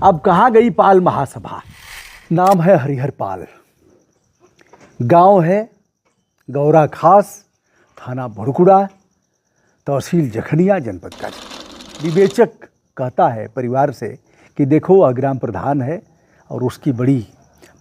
अब कहाँ गई पाल महासभा। नाम है हरिहर पाल, गांव है गौरा खास, थाना भुड़कुड़ा, तहसील जखनिया, जनपद गाजीपुर। विवेचक कहता है परिवार से कि देखो वह ग्राम प्रधान है और उसकी बड़ी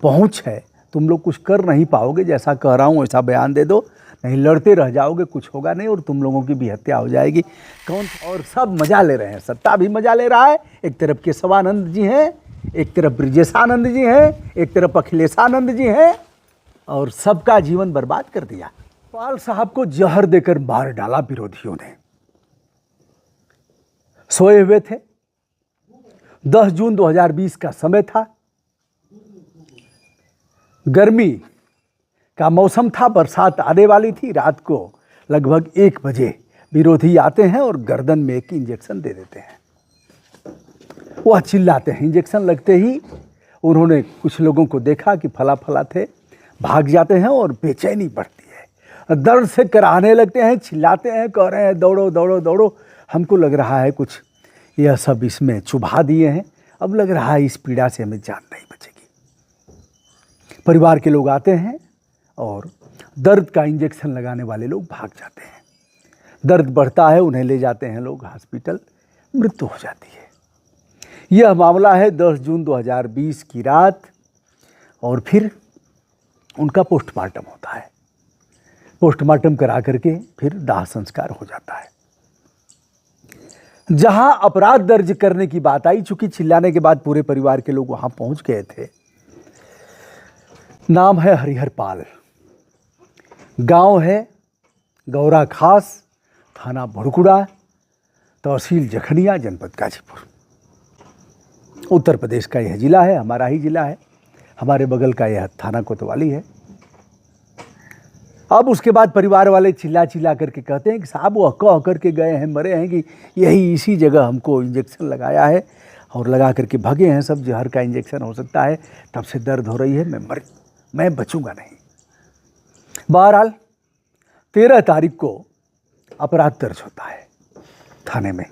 पहुंच है, तुम लोग कुछ कर नहीं पाओगे, जैसा कह रहा हूँ वैसा बयान दे दो, नहीं लड़ते रह जाओगे, कुछ होगा नहीं और तुम लोगों की भी हत्या हो जाएगी। कौन? और सब मजा ले रहे हैं, सत्ता भी मजा ले रहा है। एक तरफ केशवानंद जी हैं, एक तरफ ब्रिजेशानंद जी हैं, एक तरफ अखिलेशानंद जी हैं और सबका जीवन बर्बाद कर दिया। पाल साहब को जहर देकर मार डाला विरोधियों ने। सोए हुए थे, 10 जून 2020 का समय था, गर्मी का मौसम था, बरसात आने वाली थी। रात को लगभग 1 बजे विरोधी आते हैं और गर्दन में एक इंजेक्शन दे देते हैं। वह चिल्लाते हैं। इंजेक्शन लगते ही उन्होंने कुछ लोगों को देखा कि फला फला थे, भाग जाते हैं और बेचैनी बढ़ती है, दर्द से कराहने लगते हैं, चिल्लाते हैं, कह रहे हैं दौड़ो दौड़ो दौड़ो। हमको लग रहा है कुछ यह सब इसमें चुभा दिए हैं, अब लग रहा है इस पीड़ा से हमें जान नहीं बचेगी। परिवार के लोग आते हैं और दर्द का इंजेक्शन लगाने वाले लोग भाग जाते हैं। दर्द बढ़ता है, उन्हें ले जाते हैं लोग हॉस्पिटल, मृत्यु हो जाती है। यह मामला है 10 जून 2020 की रात और फिर उनका पोस्टमार्टम होता है। पोस्टमार्टम करा करके फिर दाह संस्कार हो जाता है। जहां अपराध दर्ज करने की बात आई, चूंकि चिल्लाने के बाद पूरे परिवार के लोग वहां पहुंच गए थे। नाम है हरिहर पाल, गांव है गौरा खास, थाना भुड़कुड़ा, तहसील जखनिया, जनपद गाजीपुर। उत्तर प्रदेश का यह जिला है, हमारा ही जिला है, हमारे बगल का यह थाना कोतवाली है। अब उसके बाद परिवार वाले चिल्ला चिल्ला करके कहते हैं कि साहब वह कह करके गए हैं, मरे हैं कि यही इसी जगह हमको इंजेक्शन लगाया है और लगा करके भागे हैं सब, जहर का इंजेक्शन हो सकता है, तब से दर्द हो रही है, मैं बचूंगा नहीं। बहरहाल 13 तारीख को अपराध दर्ज होता है थाने में,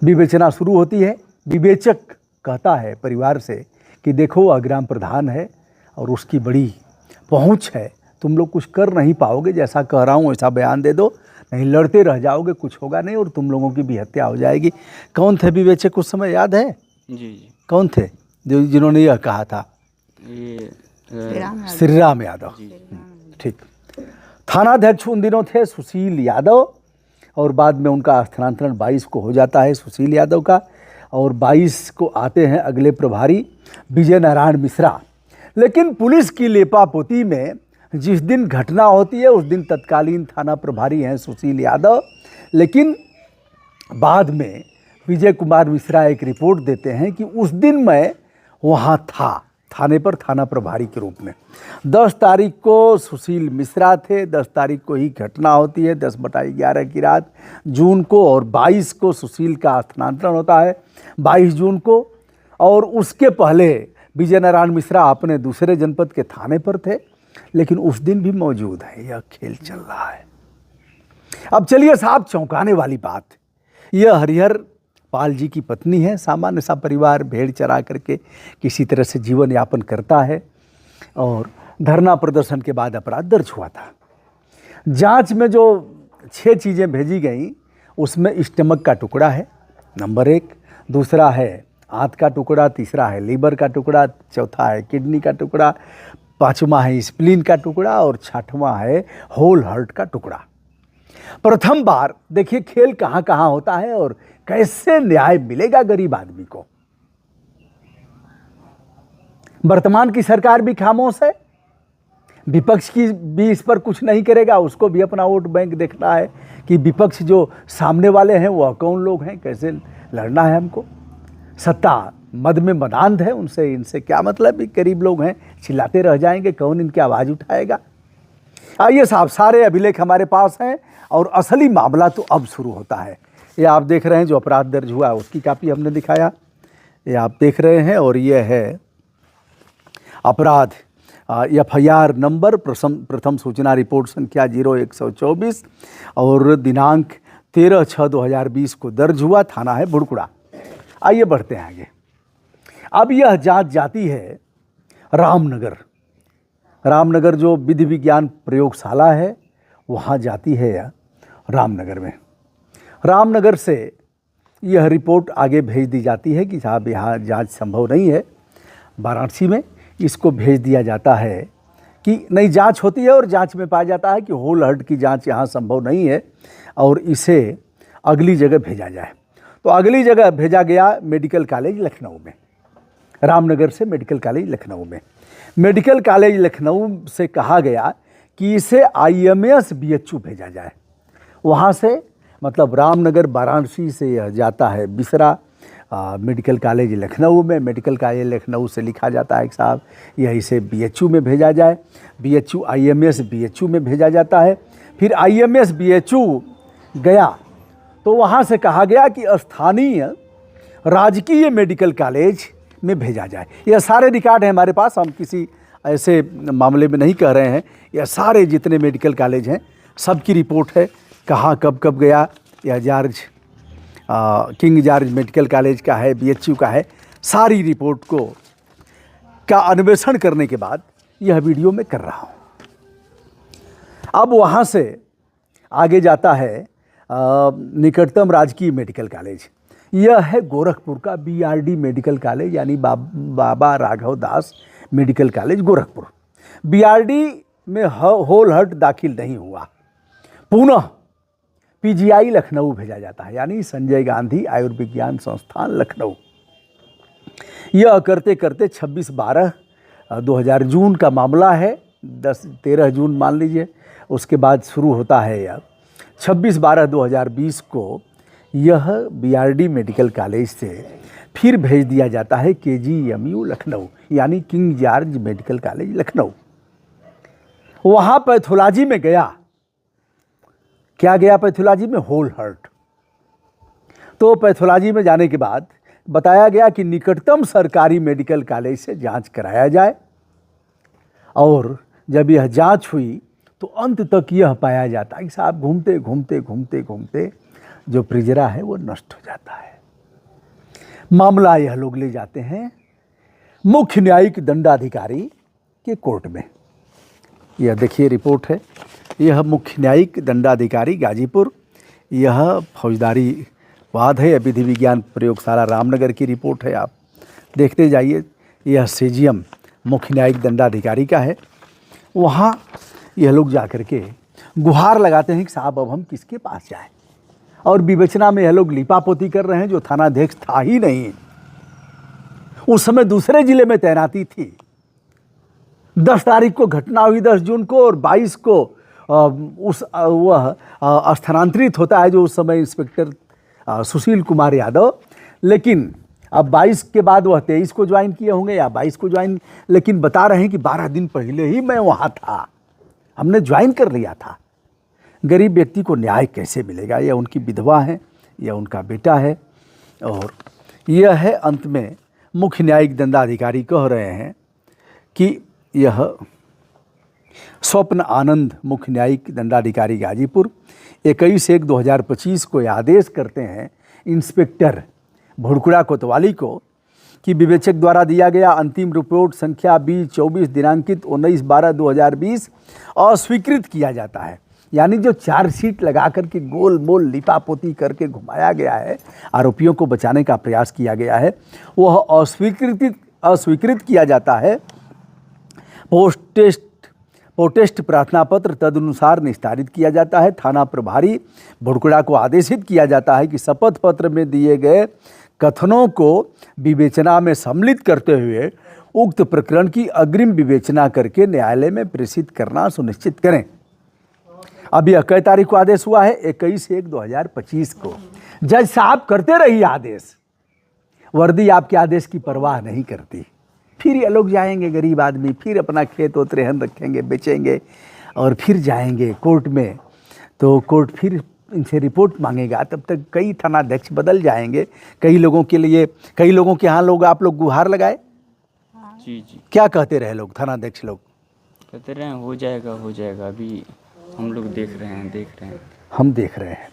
विवेचना शुरू होती है। विवेचक कहता है परिवार से कि देखो वह ग्राम प्रधान है और उसकी बड़ी पहुंच है, तुम लोग कुछ कर नहीं पाओगे, जैसा कह रहा हूँ वैसा बयान दे दो, नहीं लड़ते रह जाओगे, कुछ होगा नहीं और तुम लोगों की भी हत्या हो जाएगी। कौन थे विवेचक उस समय, याद है? जी। कौन थे जिन्होंने यह कहा था? ये श्री राम यादव। ठीक। थानाध्यक्ष उन दिनों थे सुशील यादव और बाद में उनका स्थानांतरण 22 को हो जाता है सुशील यादव का, और 22 को आते हैं अगले प्रभारी विजय नारायण मिश्रा। लेकिन पुलिस की लेपापोती में जिस दिन घटना होती है उस दिन तत्कालीन थाना प्रभारी हैं सुशील यादव, लेकिन बाद में विजय कुमार मिश्रा एक रिपोर्ट देते हैं कि उस दिन मैं वहाँ था थाने पर, थाना प्रभारी के रूप में। 10 तारीख को सुशील मिश्रा थे, 10 तारीख को ही घटना होती है, 10/11 की रात जून को, और 22 को सुशील का स्थानांतरण होता है 22 जून को। और उसके पहले विजय नारायण मिश्रा अपने दूसरे जनपद के थाने पर थे, लेकिन उस दिन भी मौजूद है। यह खेल चल रहा है। अब चलिए साहब, चौंकाने वाली बात, यह हरिहर पाल जी की पत्नी है, सामान्य सा परिवार, भेड़ चरा करके किसी तरह से जीवन यापन करता है, और धरना प्रदर्शन के बाद अपराध दर्ज हुआ था। जांच में जो 6 चीज़ें भेजी गई उसमें स्टमक का टुकड़ा है नंबर 1, दूसरा है आंत का टुकड़ा, तीसरा है लीवर का टुकड़ा, चौथा है किडनी का टुकड़ा, 5वां है स्प्लीन का टुकड़ा और 6वां है होल हार्ट का टुकड़ा। प्रथम बार देखिए खेल कहाँ कहाँ होता है और कैसे न्याय मिलेगा गरीब आदमी को। वर्तमान की सरकार भी खामोश है, विपक्ष की भी इस पर कुछ नहीं करेगा, उसको भी अपना वोट बैंक देखना है कि विपक्ष जो सामने वाले हैं वह कौन लोग हैं, कैसे लड़ना है हमको। सत्ता मद में मदांध है, उनसे इनसे क्या मतलब, भी गरीब लोग हैं, चिल्लाते रह जाएंगे, कौन इनकी आवाज़ उठाएगा। आइए साहब, सारे अभिलेख हमारे पास हैं और असली मामला तो अब शुरू होता है। ये आप देख रहे हैं जो अपराध दर्ज हुआ उसकी कापी हमने दिखाया, ये आप देख रहे हैं, और ये है अपराध FIR नंबर, प्रथम सूचना रिपोर्ट संख्या 0124 और दिनांक 13/6/2020 को दर्ज हुआ, थाना है भुड़कुड़ा। आइए बढ़ते हैं आगे। अब यह जांच जाती है रामनगर। रामनगर जो विधि विज्ञान प्रयोगशाला है वहाँ जाती है यह रामनगर में। रामनगर से यह रिपोर्ट आगे भेज दी जाती है कि साहब यहाँ जांच संभव नहीं है। वाराणसी में इसको भेज दिया जाता है कि नई जांच होती है और जांच में पाया जाता है कि होल हार्ट की जांच यहाँ संभव नहीं है और इसे अगली जगह भेजा जाए। तो अगली जगह भेजा गया मेडिकल कॉलेज लखनऊ में। रामनगर से मेडिकल कॉलेज लखनऊ में। मेडिकल कॉलेज लखनऊ से कहा गया कि इसे IMS BHU भेजा जाए। वहाँ से मतलब रामनगर वाराणसी से यह जाता है बिसरा मेडिकल कॉलेज लखनऊ में। मेडिकल कॉलेज लखनऊ से लिखा जाता है कि साहब यह इसे BHU में भेजा जाए। BHU IMS BHU में भेजा जाता है। फिर IMS BHU गया तो वहाँ से कहा गया कि स्थानीय राजकीय मेडिकल कॉलेज में भेजा जाए। यह सारे रिकॉर्ड हैं हमारे पास, हम किसी ऐसे मामले में नहीं कह रहे हैं। यह सारे जितने मेडिकल कॉलेज हैं सबकी रिपोर्ट है, कहाँ कब कब गया। यह किंग जॉर्ज मेडिकल कॉलेज का है, BHU का है। सारी रिपोर्ट का अन्वेषण करने के बाद यह वीडियो मैं कर रहा हूँ। अब वहाँ से आगे जाता है निकटतम राजकीय मेडिकल कॉलेज। यह है गोरखपुर का BRD मेडिकल कॉलेज, यानी बाबा राघव दास मेडिकल कॉलेज गोरखपुर। BRD में होल हार्ट दाखिल नहीं हुआ, पुनः PGI लखनऊ भेजा जाता है, यानी संजय गांधी आयुर्विज्ञान संस्थान लखनऊ। यह करते करते 26/12/2000 जून का मामला है, 13 जून मान लीजिए। उसके बाद शुरू होता है यह 26/12/2020 को यह BRD मेडिकल कॉलेज से फिर भेज दिया जाता है KGMU लखनऊ, यानी king George medical college Lucknow. वहाँ पैथोलॉजी में गया, क्या गया पैथोलॉजी में? Whole heart. तो पैथोलॉजी में जाने के बाद बताया गया कि निकटतम सरकारी मेडिकल कॉलेज से जांच कराया जाए। और जब यह जांच हुई तो अंत तक यह पाया जाता है कि साहब घूमते घूमते घूमते घूमते जो प्रिजरा है वो नष्ट हो जाता है। मामला यह लोग ले जाते हैं मुख्य न्यायिक दंडाधिकारी के कोर्ट में। यह देखिए रिपोर्ट है, यह मुख्य न्यायिक दंडाधिकारी गाजीपुर, यह फौजदारी वाद है, विधि विज्ञान प्रयोगशाला रामनगर की रिपोर्ट है। आप देखते जाइए, यह CGM मुख्य न्यायिक दंडाधिकारी का है। वहाँ यह लोग जाकर के गुहार लगाते हैं कि साहब अब हम किसके पास जाएं। और विवेचना में यह लोग लिपापोती कर रहे हैं। जो थानाध्यक्ष था ही नहीं, उस समय दूसरे जिले में तैनाती थी। 10 तारीख को घटना हुई, 10 जून को, और 22 को वह स्थानांतरित होता है जो उस समय इंस्पेक्टर सुशील कुमार यादव। लेकिन अब 22 के बाद वह 23 को ज्वाइन किए होंगे या 22 को ज्वाइन, लेकिन बता रहे हैं कि 12 दिन पहले ही मैं वहाँ था, हमने ज्वाइन कर लिया था। गरीब व्यक्ति को न्याय कैसे मिलेगा? यह उनकी विधवा है, यह उनका बेटा है। और यह है अंत में मुख्य न्यायिक दंडाधिकारी कह रहे हैं कि यह स्वप्न आनंद मुख्य न्यायिक दंडाधिकारी गाजीपुर 21/1/2025 को यह आदेश करते हैं इंस्पेक्टर भुड़कुड़ा कोतवाली को कि विवेचक द्वारा दिया गया अंतिम रिपोर्ट संख्या B24 दिनांकित 19/12/2020 अस्वीकृत किया जाता है। यानी जो चार्जशीट लगा करके गोल मोल लिपापोती करके घुमाया गया है, आरोपियों को बचाने का प्रयास किया गया है, वह अस्वीकृत किया जाता है। पोस्टेस्ट प्रार्थना पत्र तदनुसार निस्तारित किया जाता है। थाना प्रभारी भुड़कुड़ा को आदेशित किया जाता है कि शपथ पत्र में दिए गए कथनों को विवेचना में सम्मिलित करते हुए उक्त प्रकरण की अग्रिम विवेचना करके न्यायालय में प्रेषित करना सुनिश्चित करें। अब यह कई तारीख को आदेश हुआ है? 21/1/2025 को। जज साहब करते रहिए आदेश, वर्दी आपके आदेश की परवाह नहीं करती। फिर ये लोग जाएंगे, गरीब आदमी, फिर अपना खेत ओत रेहन रखेंगे, बेचेंगे और फिर जाएंगे कोर्ट में। तो कोर्ट फिर इनसे रिपोर्ट मांगेगा, तब तक कई थानाध्यक्ष बदल जाएंगे। कई लोगों के यहाँ लोग आप लोग गुहार लगाए। जी। क्या कहते रहे लोग, थानाध्यक्ष लोग? कहते रहे हो जाएगा, अभी हम लोग देख रहे हैं। हम देख रहे हैं।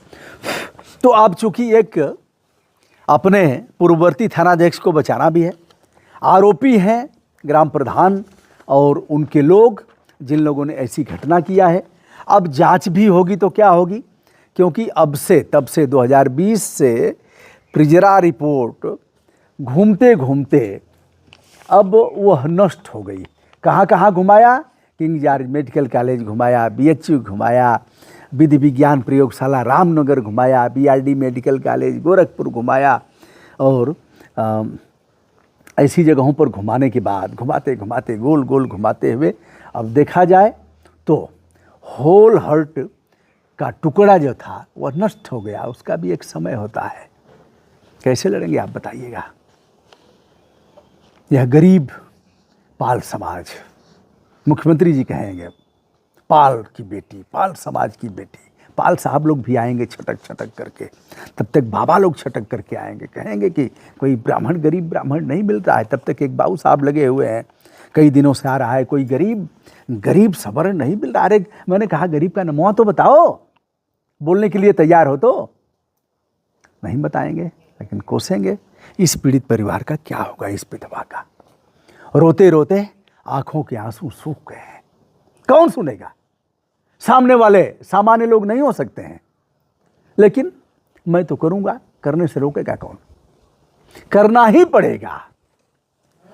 तो आप चूंकि एक अपने पूर्ववर्ती थानाध्यक्ष को बचाना भी है आरोपी हैं ग्राम प्रधान और उनके लोग, जिन लोगों ने ऐसी घटना किया है। अब जांच भी होगी तो क्या होगी, क्योंकि तब से 2020 से प्रिजरा रिपोर्ट घूमते घूमते अब वह नष्ट हो गई। कहाँ कहाँ घुमाया, किंग जॉर्ज मेडिकल कॉलेज घुमाया, BHU घुमाया, विधि विज्ञान प्रयोगशाला रामनगर घुमाया, BRD मेडिकल कॉलेज गोरखपुर घुमाया, और ऐसी जगहों पर घुमाने के बाद घुमाते घुमाते गोल गोल घुमाते हुए अब देखा जाए तो होल हार्ट का टुकड़ा जो था वह नष्ट हो गया। उसका भी एक समय होता है। कैसे लड़ेंगे आप बताइएगा। यह गरीब पाल समाज, मुख्यमंत्री जी कहेंगे पाल की बेटी, पाल समाज की बेटी, पाल साहब लोग भी आएंगे छटक छटक करके, तब तक बाबा लोग छटक करके आएंगे, कहेंगे कि कोई ब्राह्मण, गरीब ब्राह्मण नहीं मिल रहा है। तब तक एक बाबू साहब लगे हुए हैं, कई दिनों से आ रहा है, कोई गरीब सबर नहीं मिल रहा। अरे मैंने कहा गरीब का नमवा तो बताओ, बोलने के लिए तैयार हो तो नहीं बताएंगे, लेकिन कोसेंगे। इस पीड़ित परिवार का क्या होगा, इस विधवा का। रोते रोते आंखों के आंसू सूख गए हैं। कौन सुनेगा, सामने वाले सामान्य लोग नहीं हो सकते हैं, लेकिन मैं तो करूंगा, करने से रोकेगा कौन, करना ही पड़ेगा।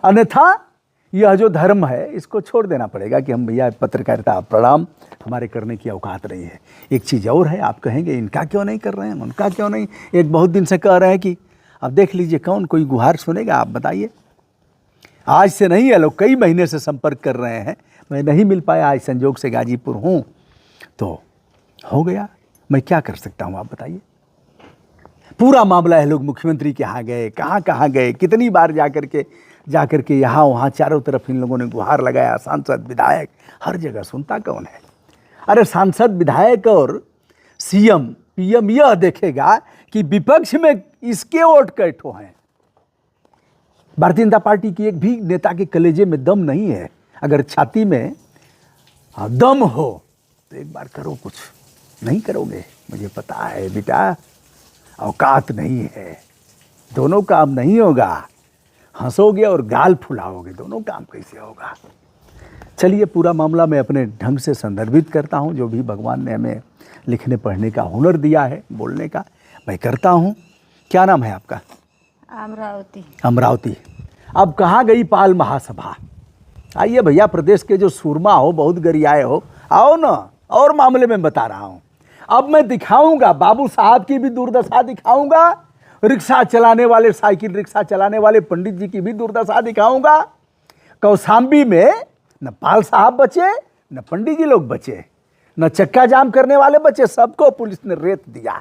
अन्यथा यह जो धर्म है इसको छोड़ देना पड़ेगा कि हम भैया पत्रकारिता प्रणाम, हमारे करने की औकात नहीं है। एक चीज़ और है, आप कहेंगे इनका क्यों नहीं कर रहे हैं, उनका क्यों नहीं, एक बहुत दिन से कह रहे हैं कि अब देख लीजिए कौन कोई गुहार सुनेगा, आप बताइए। आज से नहीं है, लोग कई महीने से संपर्क कर रहे हैं, मैं नहीं मिल पाया, आज संजोग से गाजीपुर हूँ तो हो गया, मैं क्या कर सकता हूँ आप बताइए। पूरा मामला है, लोग मुख्यमंत्री के यहाँ गए, कहाँ कहाँ गए, कितनी बार जा करके यहाँ वहाँ चारों तरफ इन लोगों ने गुहार लगाया। सांसद विधायक हर जगह, सुनता कौन है। अरे सांसद विधायक और CM PM यह देखेगा कि विपक्ष में इसके वोट कैठो हैं। भारतीय जनता पार्टी की एक भी नेता के कलेजे में दम नहीं है। अगर छाती में दम हो तो एक बार करो, कुछ नहीं करोगे, मुझे पता है बेटा, औकात नहीं है, दोनों काम नहीं होगा। हंसोगे और गाल फुलाओगे, दोनों काम कैसे होगा। चलिए पूरा मामला मैं अपने ढंग से संदर्भित करता हूँ, जो भी भगवान ने हमें लिखने पढ़ने का हुनर दिया है, बोलने का मैं करता हूँ। क्या नाम है आपका? अमरावती। अमरावती। अब कहाँ गई पाल महासभा? आइए भैया, प्रदेश के जो सूरमा हो, बहुत गरियाए हो, आओ ना, और मामले में बता रहा हूँ। अब मैं दिखाऊंगा, बाबू साहब की भी दुर्दशा दिखाऊंगा, रिक्शा चलाने वाले, साइकिल रिक्शा चलाने वाले पंडित जी की भी दुर्दशा दिखाऊंगा। कौशाम्बी में न पाल साहब बचे, न पंडित जी लोग बचे, न चक्का जाम करने वाले बचे, सबको पुलिस ने रेत दिया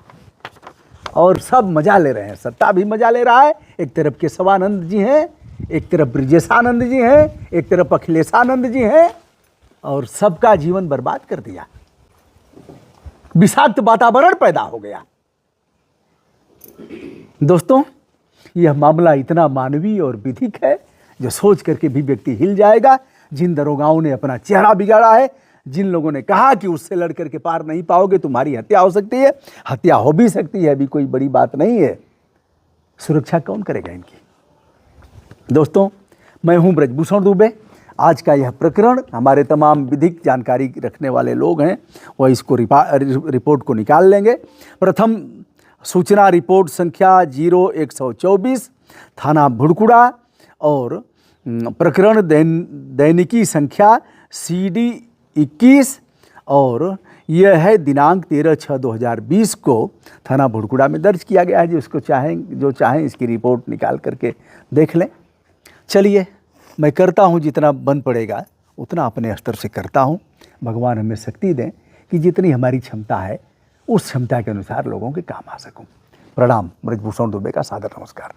और सब मजा ले रहे हैं। सत्ता भी मजा ले रहा है। एक तरफ केशवानंद जी हैं, एक तरफ ब्रिजेशानंद जी हैं, एक तरफ अखिलेशानंद जी हैं, और सबका जीवन बर्बाद कर दिया। विषाक्त वातावरण पैदा हो गया। दोस्तों, यह मामला इतना मानवीय और विधिक है जो सोच करके भी व्यक्ति हिल जाएगा। जिन दरोगाओं ने अपना चेहरा बिगाड़ा है, जिन लोगों ने कहा कि उससे लड़ करके पार नहीं पाओगे, तुम्हारी हत्या हो सकती है, हत्या हो भी सकती है, अभी कोई बड़ी बात नहीं है, सुरक्षा कौन करेगा इनकी? दोस्तों, मैं हूं ब्रजभूषण दुबे। आज का यह प्रकरण, हमारे तमाम विधिक जानकारी रखने वाले लोग हैं वह इसको रिपोर्ट को निकाल लेंगे। प्रथम सूचना रिपोर्ट संख्या 0124 थाना भुड़कुड़ा, और प्रकरण दैनिकी संख्या CD 21, और यह है दिनांक 13/6/2020 को थाना भुड़कुड़ा में दर्ज किया गया है। जो चाहें इसकी रिपोर्ट निकाल करके देख लें। चलिए, मैं करता हूँ जितना बन पड़ेगा उतना अपने स्तर से करता हूँ। भगवान हमें शक्ति दें कि जितनी हमारी क्षमता है उस क्षमता के अनुसार लोगों के काम आ सकूं। प्रणाम। ब्रजभूषण दुबे का सादर नमस्कार।